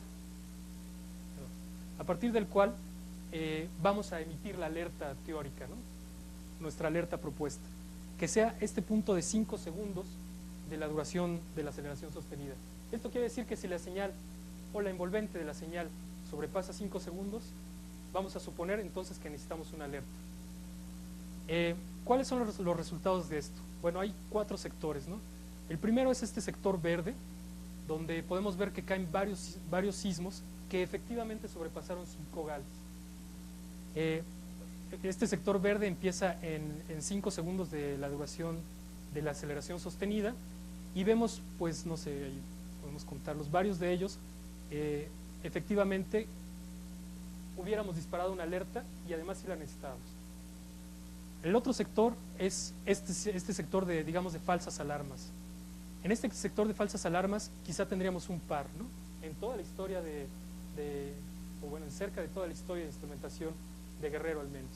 vamos a emitir la alerta teórica, ¿no? Nuestra alerta propuesta, que sea este punto de 5 segundos de la duración de la aceleración sostenida. Esto quiere decir que si la señal o la envolvente de la señal sobrepasa 5 segundos, vamos a suponer entonces que necesitamos una alerta. ¿Cuáles son los resultados de esto? Bueno, hay 4 sectores, ¿no? El primero es este sector verde, donde podemos ver que caen varios sismos que efectivamente sobrepasaron 5 Gales. Este sector verde empieza en 5 segundos de la duración de la aceleración sostenida y vemos, pues no sé, ahí podemos contarlos, varios de ellos efectivamente hubiéramos disparado una alerta y además sí la necesitábamos. El otro sector es este sector de, digamos, de falsas alarmas. En este sector de falsas alarmas quizá tendríamos un par, ¿no? En toda la historia o bueno, en cerca de toda la historia de instrumentación de Guerrero al menos.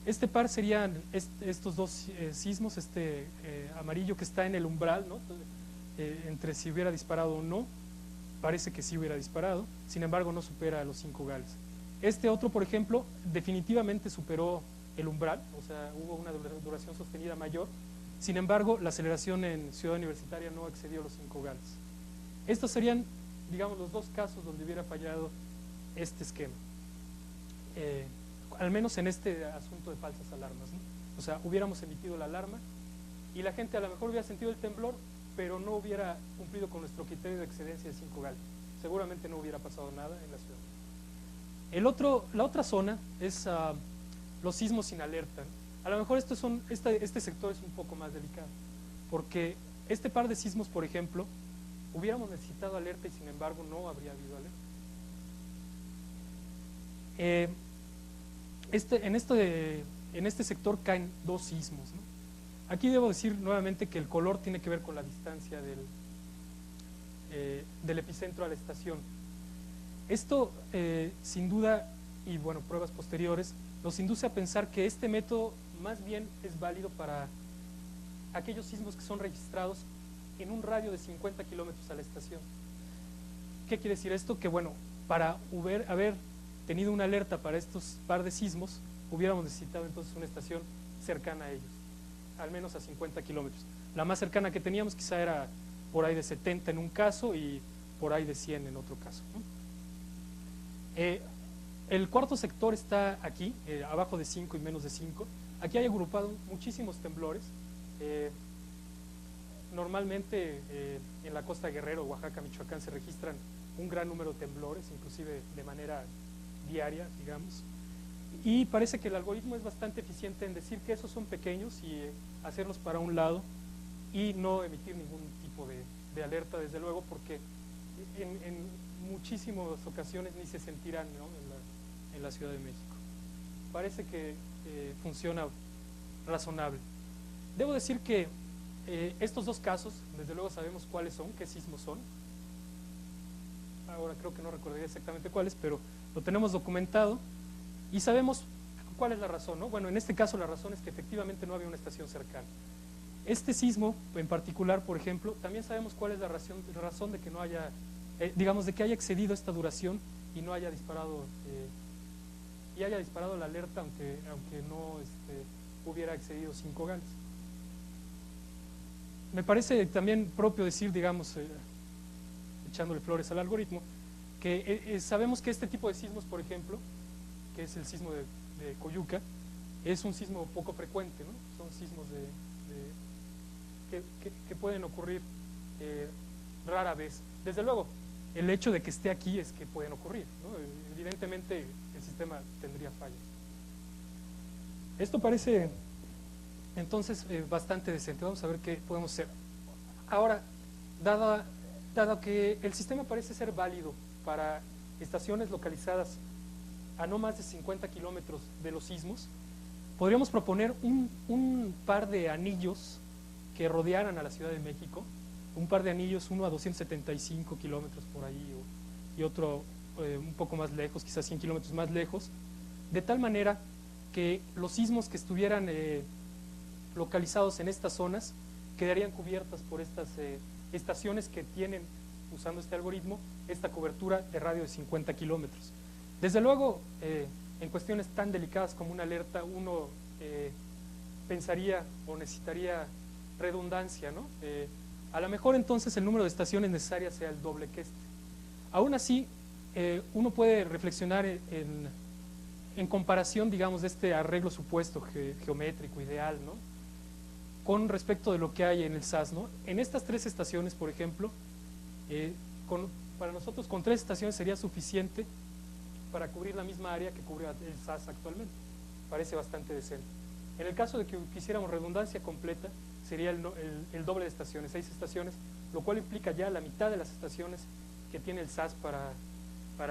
Este par serían estos dos sismos, amarillo que está en el umbral, ¿no? Entre si hubiera disparado o no, parece que sí hubiera disparado, sin embargo no supera los 5 Gales. Este otro, por ejemplo, definitivamente superó el umbral, o sea, hubo una duración sostenida mayor, sin embargo, la aceleración en Ciudad Universitaria no excedió los 5 Gales. Estos serían, digamos, los 2 casos donde hubiera fallado este esquema. Al menos en este asunto de falsas alarmas, ¿no? O sea, hubiéramos emitido la alarma y la gente a lo mejor hubiera sentido el temblor, pero no hubiera cumplido con nuestro criterio de excedencia de 5 Gales. Seguramente no hubiera pasado nada en la ciudad. La otra zona es los sismos sin alerta. A lo mejor este sector es un poco más delicado, porque este par de sismos, por ejemplo, hubiéramos necesitado alerta y sin embargo no habría habido alerta. En este sector caen dos sismos, ¿no? Aquí debo decir nuevamente que el color tiene que ver con la distancia del epicentro a la estación. Esto, sin duda, y bueno, pruebas posteriores, nos induce a pensar que este método más bien es válido para aquellos sismos que son registrados en un radio de 50 kilómetros a la estación. ¿Qué quiere decir esto? Que bueno, para haber tenido una alerta para estos par de sismos, hubiéramos necesitado entonces una estación cercana a ellos, al menos a 50 kilómetros. La más cercana que teníamos quizá era por ahí de 70 en un caso y por ahí de 100 en otro caso, ¿no? El cuarto sector está aquí, abajo de 5 y menos de 5. Aquí hay agrupado muchísimos temblores. Normalmente en la costa Guerrero, Oaxaca, Michoacán se registran un gran número de temblores, inclusive de manera diaria, digamos. Y parece que el algoritmo es bastante eficiente en decir que esos son pequeños y hacerlos para un lado y no emitir ningún tipo de alerta, desde luego, porque en muchísimas ocasiones ni se sentirán, ¿no?, en la Ciudad de México. Parece que funciona razonable. Debo decir que estos dos casos, desde luego sabemos cuáles son, qué sismos son. Ahora creo que no recordaría exactamente cuáles, pero lo tenemos documentado y sabemos cuál es la razón, ¿no? Bueno, en este caso la razón es que efectivamente no había una estación cercana. Este sismo en particular, por ejemplo, también sabemos cuál es la razón de que no haya, digamos, de que haya excedido esta duración y no haya disparado la alerta, aunque no hubiera excedido 5 ganes. Me parece también propio decir, digamos, echándole flores al algoritmo, que sabemos que este tipo de sismos, por ejemplo, que es el sismo de Coyuca, es un sismo poco frecuente, ¿no? Son sismos que pueden ocurrir rara vez. Desde luego, el hecho de que esté aquí es que pueden ocurrir, ¿no? Evidentemente el sistema tendría fallas. Esto parece entonces bastante decente. Vamos a ver qué podemos hacer. Ahora, dado que el sistema parece ser válido para estaciones localizadas a no más de 50 kilómetros de los sismos, podríamos proponer un par de anillos que rodearan a la Ciudad de México, un par de anillos, uno a 275 kilómetros por ahí y otro un poco más lejos, quizás 100 kilómetros más lejos, de tal manera que los sismos que estuvieran localizados en estas zonas quedarían cubiertas por estas estaciones que tienen, usando este algoritmo, esta cobertura de radio de 50 kilómetros. Desde luego, en cuestiones tan delicadas como una alerta, uno pensaría o necesitaría redundancia, ¿no? A lo mejor entonces el número de estaciones necesarias sea el doble que este. Aún así, uno puede reflexionar en comparación, digamos, de este arreglo supuesto geométrico ideal, ¿no?, con respecto de lo que hay en el SAS, ¿no? En estas 3 estaciones, por ejemplo, para nosotros con 3 estaciones sería suficiente para cubrir la misma área que cubre el SAS actualmente. Parece bastante decente. En el caso de que quisiéramos redundancia completa, sería el doble de estaciones, 6 estaciones, lo cual implica ya la mitad de las estaciones que tiene el SAS para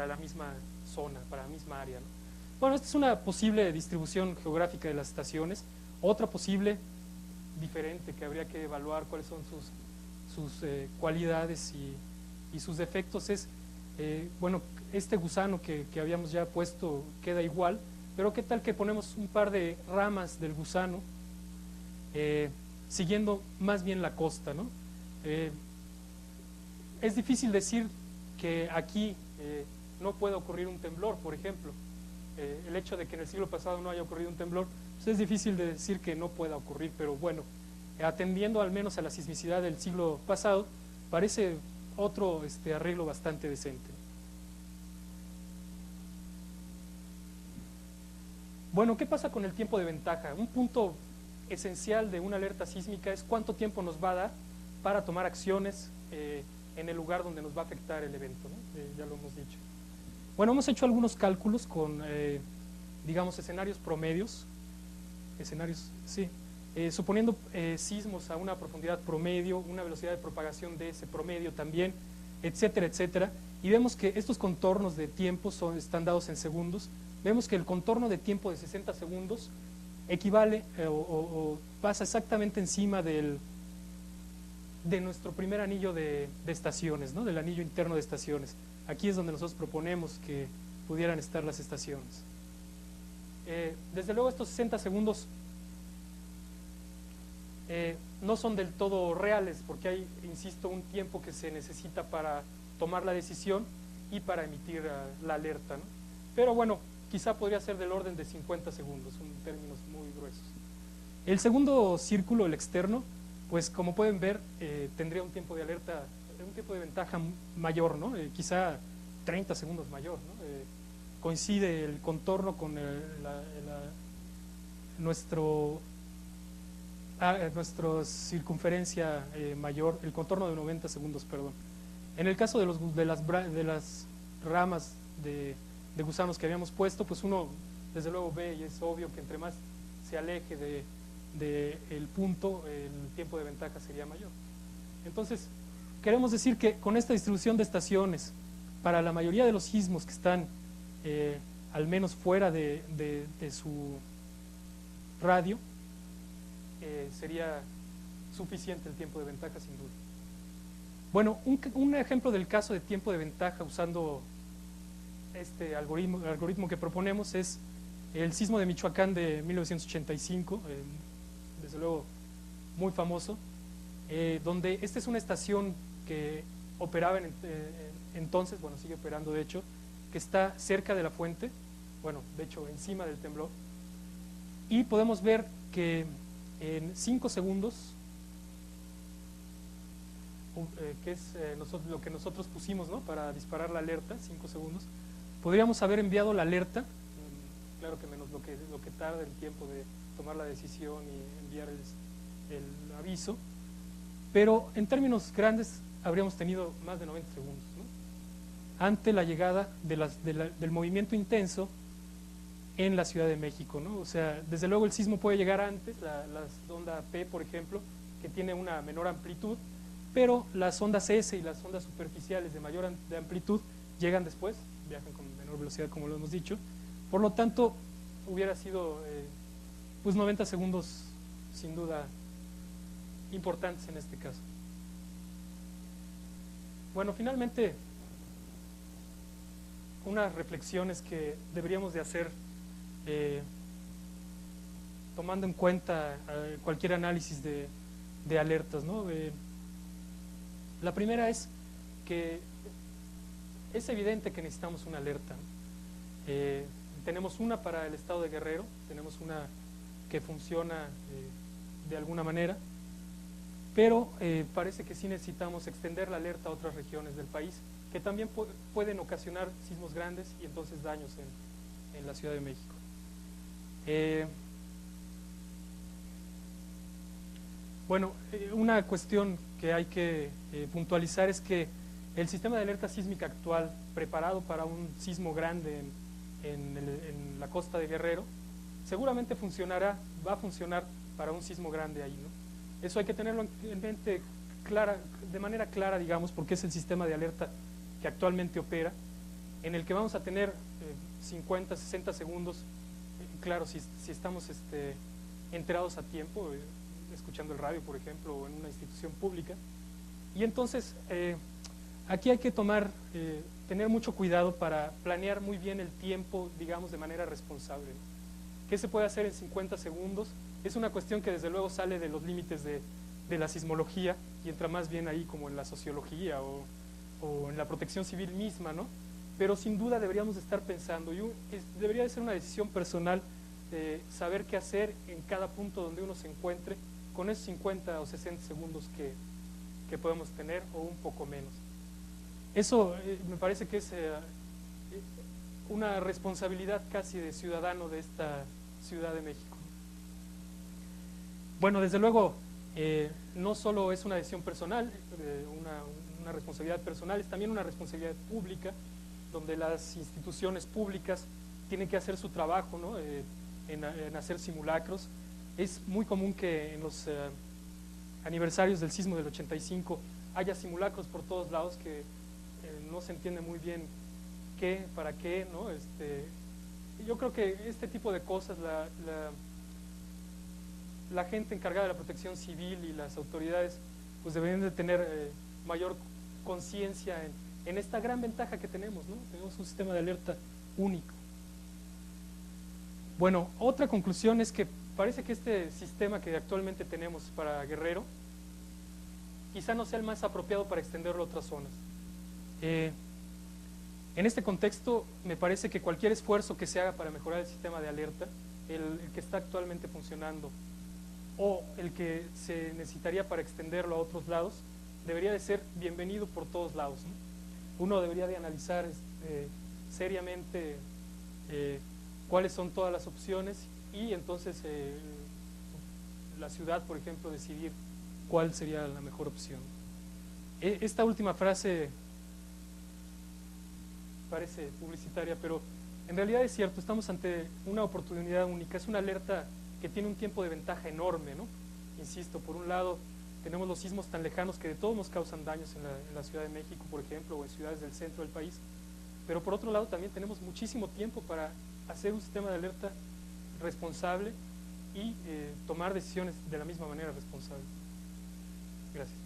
la misma zona, para la misma área, ¿no? Bueno, esta es una posible distribución geográfica de las estaciones. Otra posible, diferente, que habría que evaluar cuáles son sus cualidades y sus defectos, es, bueno, este gusano que habíamos ya puesto queda igual, pero qué tal que ponemos un par de ramas del gusano siguiendo más bien la costa, ¿no? Es difícil decir que aquí no pueda ocurrir un temblor, por ejemplo. El hecho de que en el siglo pasado no haya ocurrido un temblor, pues es difícil de decir que no pueda ocurrir, pero bueno, atendiendo al menos a la sismicidad del siglo pasado, parece otro arreglo bastante decente. Bueno, ¿qué pasa con el tiempo de ventaja? Un punto esencial de una alerta sísmica es cuánto tiempo nos va a dar para tomar acciones en el lugar donde nos va a afectar el evento, ¿no? Ya lo hemos dicho. Bueno, hemos hecho algunos cálculos con, digamos, escenarios promedios, sí, suponiendo sismos a una profundidad promedio, una velocidad de propagación de ese promedio también, etcétera, etcétera, y vemos que estos contornos de tiempo están dados en segundos. Vemos que el contorno de tiempo de 60 segundos equivale o pasa exactamente encima de nuestro primer anillo de estaciones, ¿no? Del anillo interno de estaciones. Aquí es donde nosotros proponemos que pudieran estar las estaciones. Desde luego estos 60 segundos no son del todo reales, porque hay, insisto, un tiempo que se necesita para tomar la decisión y para emitir la alerta, ¿no? Pero bueno, quizá podría ser del orden de 50 segundos, en términos muy gruesos. El segundo círculo, el externo, pues como pueden ver, tendría un tiempo de alerta, un tiempo de ventaja mayor, ¿no? Quizá 30 segundos mayor, ¿no? Coincide el contorno con nuestra circunferencia mayor, el contorno de 90 segundos, perdón. En el caso de las ramas de gusanos que habíamos puesto, pues uno desde luego ve, y es obvio que entre más se aleje del punto, el tiempo de ventaja sería mayor. Entonces, queremos decir que con esta distribución de estaciones, para la mayoría de los sismos que están al menos fuera de su radio, sería suficiente el tiempo de ventaja, sin duda. Bueno, un ejemplo del caso de tiempo de ventaja usando este algoritmo que proponemos es el sismo de Michoacán de 1985, desde luego muy famoso, donde esta es una estación que operaba entonces, bueno, sigue operando de hecho, que está cerca de la fuente, bueno, de hecho encima del temblor, y podemos ver que en 5 segundos, que es lo que nosotros pusimos, ¿no?, para disparar la alerta, 5 segundos, podríamos haber enviado la alerta, claro que menos lo que tarda el tiempo de tomar la decisión y enviar el aviso, pero en términos grandes habríamos tenido más de 90 segundos, ¿no?, ante la llegada del movimiento intenso en la Ciudad de México, ¿no? O sea, desde luego el sismo puede llegar antes, la onda P, por ejemplo, que tiene una menor amplitud, pero las ondas S y las ondas superficiales de mayor amplitud llegan después, viajan con menor velocidad, como lo hemos dicho. Por lo tanto, hubiera sido pues 90 segundos sin duda importantes en este caso. Bueno, finalmente, unas reflexiones que deberíamos de hacer tomando en cuenta cualquier análisis de alertas, ¿no? La primera es que es evidente que necesitamos una alerta, ¿no? Tenemos una para el estado de Guerrero, tenemos una que funciona de alguna manera, pero parece que sí necesitamos extender la alerta a otras regiones del país que también pueden ocasionar sismos grandes y entonces daños en la Ciudad de México. Bueno, una cuestión que hay que puntualizar es que el sistema de alerta sísmica actual, preparado para un sismo grande en la costa de Guerrero, seguramente va a funcionar para un sismo grande ahí, ¿no? Eso hay que tenerlo en mente de manera clara, digamos, porque es el sistema de alerta que actualmente opera, en el que vamos a tener 50, 60 segundos, claro, si estamos enterados a tiempo, escuchando el radio, por ejemplo, o en una institución pública. Y entonces, aquí hay que tener mucho cuidado para planear muy bien el tiempo, digamos, de manera responsable, ¿no? ¿Qué se puede hacer en 50 segundos? Es una cuestión que desde luego sale de los límites de la sismología y entra más bien ahí como en la sociología o en la protección civil misma, ¿no? Pero sin duda deberíamos estar pensando, debería de ser una decisión personal de saber qué hacer en cada punto donde uno se encuentre con esos 50 o 60 segundos que podemos tener, o un poco menos. Eso me parece que es una responsabilidad casi de ciudadano de esta Ciudad de México. Bueno, desde luego, no solo es una decisión personal, una responsabilidad personal, es también una responsabilidad pública, donde las instituciones públicas tienen que hacer su trabajo, ¿no? En hacer simulacros. Es muy común que en los aniversarios del sismo del 85 haya simulacros por todos lados que no se entiende muy bien qué, para qué, ¿no? Yo creo que este tipo de cosas, la gente encargada de la protección civil y las autoridades, pues deberían de tener mayor conciencia en esta gran ventaja que tenemos, ¿no? Tenemos un sistema de alerta único. Bueno, otra conclusión es que parece que este sistema que actualmente tenemos para Guerrero quizá no sea el más apropiado para extenderlo a otras zonas. En este contexto, me parece que cualquier esfuerzo que se haga para mejorar el sistema de alerta, el que está actualmente funcionando, o el que se necesitaría para extenderlo a otros lados, debería de ser bienvenido por todos lados, ¿no? Uno debería de analizar seriamente cuáles son todas las opciones y entonces la ciudad, por ejemplo, decidir cuál sería la mejor opción. Esta última frase parece publicitaria, pero en realidad es cierto, estamos ante una oportunidad única, es una alerta que tiene un tiempo de ventaja enorme, ¿no? Insisto, por un lado tenemos los sismos tan lejanos que de todos nos causan daños en la Ciudad de México, por ejemplo, o en ciudades del centro del país, pero por otro lado también tenemos muchísimo tiempo para hacer un sistema de alerta responsable y tomar decisiones de la misma manera responsable. Gracias.